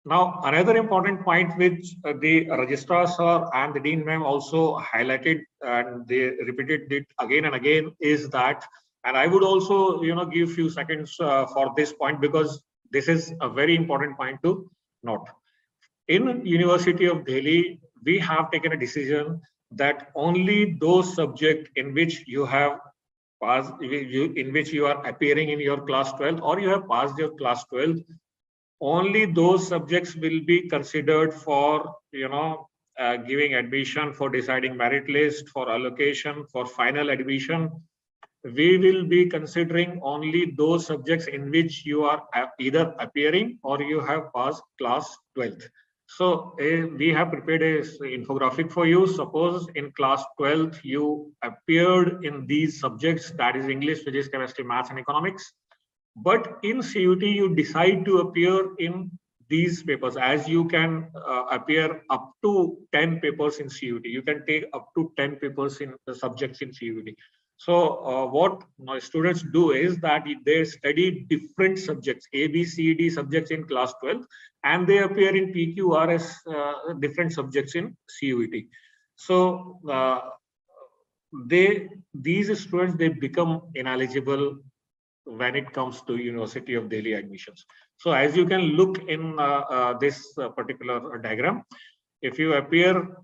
Now, another important point which the registrar sir and the dean ma'am also highlighted, and they repeated it again and again, is that, and I would also give few seconds for this point, because this is a very important point to note. In University of Delhi, we have taken a decision that only those subjects in which you have passed, in which you are appearing in your class 12 or you have passed your class 12, only those subjects will be considered for giving admission, for deciding merit list, for allocation, for final admission. We will be considering only those subjects in which you are either appearing or you have passed class 12th. So we have prepared a infographic for you. Suppose in class 12th you appeared in these subjects, that is English, Physics, Chemistry, Maths and Economics. But in CUET, you decide to appear in these papers, as you can appear up to 10 papers in CUET. You can take up to 10 papers in the subjects in CUET. So what my students do is that they study different subjects, A, B, C, D subjects in class 12, and they appear in PQRS different subjects in CUET. So these students, they become ineligible when it comes to University of Delhi admissions. So as you can look in this particular diagram, if you appear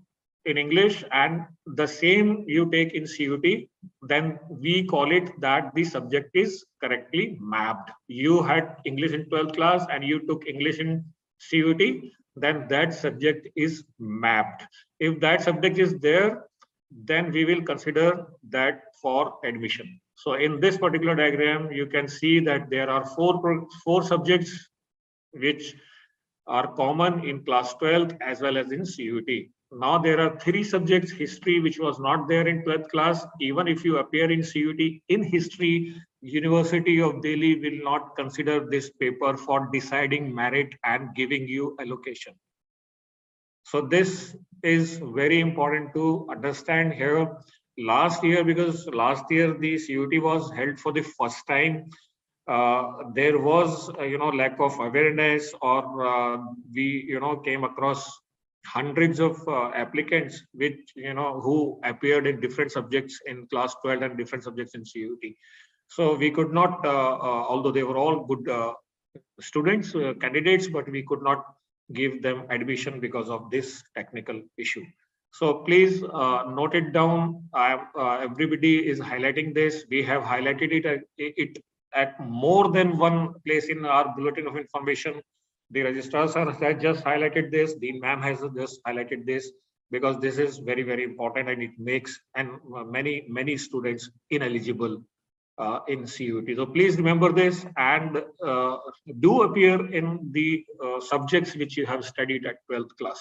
in English and the same you take in CUET, then we call it that the subject is correctly mapped. You had English in 12th class and you took English in CUET, then that subject is mapped. If that subject is there, then we will consider that for admission. So in this particular diagram, you can see that there are four subjects which are common in class 12 as well as in CUET. Now there are 3 subjects, history, which was not there in 12th class. Even if you appear in CUET in history, University of Delhi will not consider this paper for deciding merit and giving you allocation. So this is very important to understand here. Last year, because last year the CUET was held for the first time, there was lack of awareness, or we came across hundreds of applicants which who appeared in different subjects in class 12 and different subjects in CUET. So we could not, although they were all good students, candidates, but we could not give them admission because of this technical issue. So please note it down. Everybody is highlighting this. We have highlighted it at more than one place in our bulletin of information. The registrar sir has just highlighted this. The ma'am has just highlighted this, because this is very, very important, and it makes many students ineligible in CUET. So please remember this, and do appear in the subjects which you have studied at 12th class.